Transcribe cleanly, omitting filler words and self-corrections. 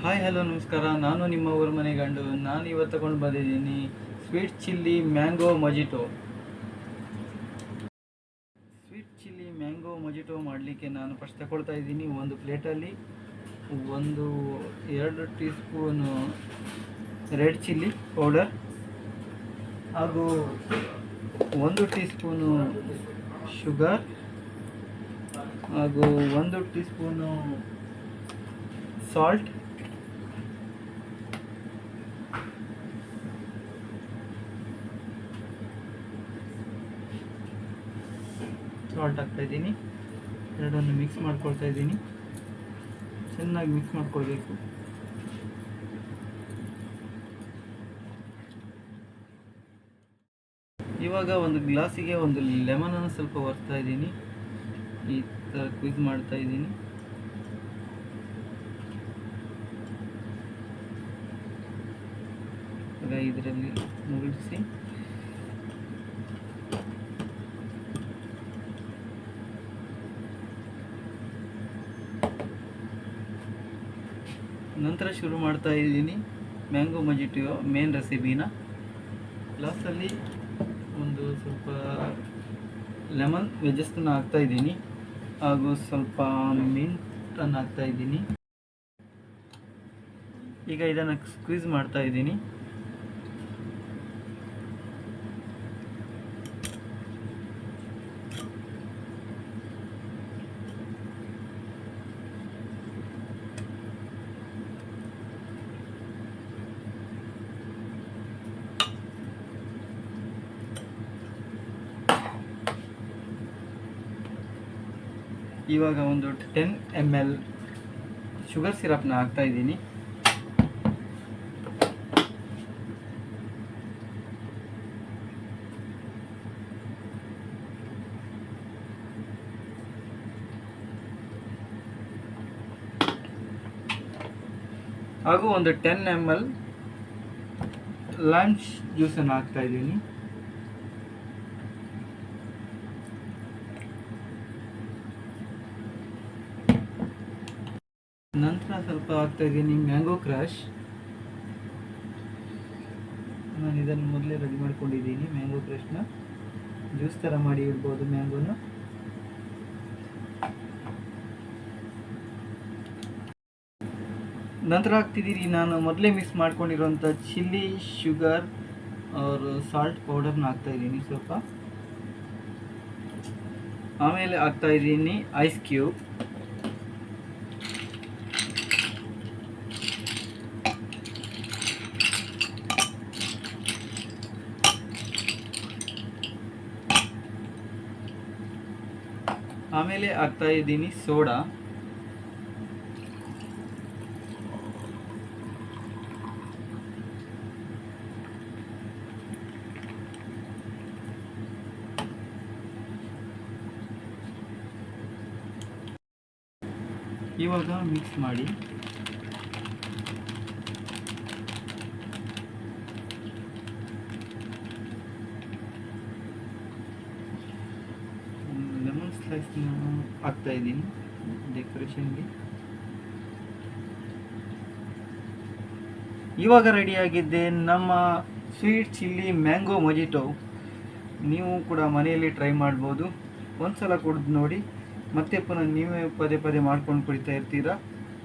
Hi hello ನಮಸ್ಕಾರ. ನಾನು ನಿಮ್ಮ ಊರ ಮನೆ ಗಂಡು. ನಾನು ಇವತ್ತು ತಗೊಂಡು ಬಂದಿದ್ದೀನಿ sweet chilli mango mojito. Sweet chilli mango mojito ಮಾಡಲಿಕ್ಕೆ ನಾನು ಫಸ್ಟ್ ತಗೊಳ್ತಾ ಇದ್ದೀನಿ. ಒಂದು ಪ್ಲೇಟಲ್ಲಿ 2 tea spoon red chilli powder ಹಾಗೂ 1 ಟೀ ಸ್ಪೂನು ಶುಗರ್ ಹಾಗೂ 1 ಟೀ ಸ್ಪೂನು ಸಾಲ್ಟ್ ಹಾಕ್ತಾ ಇದ್ದೀನಿ. ಎರಡನ್ನು ಮಿಕ್ಸ್ ಮಾಡ್ಕೊಳ್ತಾ ಇದ್ದೀನಿ. ಚೆನ್ನಾಗಿ ಮಿಕ್ಸ್ ಮಾಡ್ಕೊಳ್ಬೇಕು. ಇವಾಗ ಒಂದು ಗ್ಲಾಸಿಗೆ ಒಂದು ಲೆಮನನ್ನು ಸ್ವಲ್ಪ ಒರೆಸ್ತಾ ಇದ್ದೀನಿ. ಈ ಥರ ಕ್ವಿಜ್ ಮಾಡ್ತಾ ಇದ್ದೀನಿ. ಇದರಲ್ಲಿ ಮುಗಿಸಿ ನಂತರ ಶುರು ಮಾಡ್ತಾ ಇದ್ದೀನಿ ಮ್ಯಾಂಗೋ ಮೊಜಿಟೋ ಮೇನ್ ರೆಸಿಪಿನ. ಗ್ಲಾಸಲ್ಲಿ ಒಂದು ಸ್ವಲ್ಪ ಲೆಮನ್ ವೆಜಸ್ಸನ್ನು ಹಾಕ್ತಾ ಇದ್ದೀನಿ ಹಾಗೂ ಸ್ವಲ್ಪ ಮಿಂಟನ್ನು ಹಾಕ್ತಾ ಇದ್ದೀನಿ. ಈಗ ಇದನ್ನು ಸ್ಕ್ವೀಸ್ ಮಾಡ್ತಾ ಇದ್ದೀನಿ. ಇವಾಗ ಒಂದು 10 ml ಶುಗರ್ ಸಿರಪ್ನ ಹಾಕ್ತಾ ಇದ್ದೀನಿ. ಹಾಗೂ ಒಂದು 10 ml ಲೈಮ್ ಜ್ಯೂಸನ್ನು ಹಾಕ್ತಾ ಇದ್ದೀನಿ. ನಂತರ ಸ್ವಲ್ಪ ಹಾಕ್ತಾ ಇದ್ದೀನಿ ಮ್ಯಾಂಗೋ ಕ್ರಶ್. ನಾನು ಇದನ್ನು ಮೊದಲೇ ರೆಡಿ ಮಾಡ್ಕೊಂಡಿದ್ದೀನಿ. ಮ್ಯಾಂಗೋ ಕ್ರಶ್ನ ಜ್ಯೂಸ್ ಥರ ಮಾಡಿ ಇಡ್ಬೋದು ಮ್ಯಾಂಗೋನ. ನಂತರ ಹಾಕ್ತಿದ್ದೀನಿ ನಾನು ಮೊದಲೇ ಮಿಕ್ಸ್ ಮಾಡ್ಕೊಂಡಿರೋಂಥ ಚಿಲ್ಲಿ ಶುಗರ್ और ಸಾಲ್ಟ್ ಪೌಡರ್ನ ಹಾಕ್ತಾ ಇದ್ದೀನಿ ಸ್ವಲ್ಪ. ಆಮೇಲೆ ಹಾಕ್ತಾ ಇದ್ದೀನಿ ಐಸ್ ಕ್ಯೂಬ್. ಆಮೇಲೆ ಹಾಕ್ತಾ ಇದ್ದೀನಿ ಸೋಡಾ. ಇವಾಗ ಮಿಕ್ಸ್ ಮಾಡಿ ಲೆಮನ್ ಸ್ಲೈಸ್ನ ಹಾಕ್ತಾ ಇದ್ದೀನಿ ಡೆಕೋರೇಷನ್ಗೆ. ಇವಾಗ ರೆಡಿಯಾಗಿದ್ದೆ ನಮ್ಮ ಸ್ವೀಟ್ ಚಿಲ್ಲಿ ಮ್ಯಾಂಗೋ ಮೊಜಿಟೋ. ನೀವು ಕೂಡ ಮನೆಯಲ್ಲಿ ಟ್ರೈ ಮಾಡ್ಬೋದು. ಒಂದ್ಸಲ ಕುಡಿದು ನೋಡಿ, ಮತ್ತೆ ಪುನಃ ನೀವೇ ಪದೇ ಪದೇ ಮಾಡ್ಕೊಂಡು ಕುಡಿತಾ ಇರ್ತೀರಾ.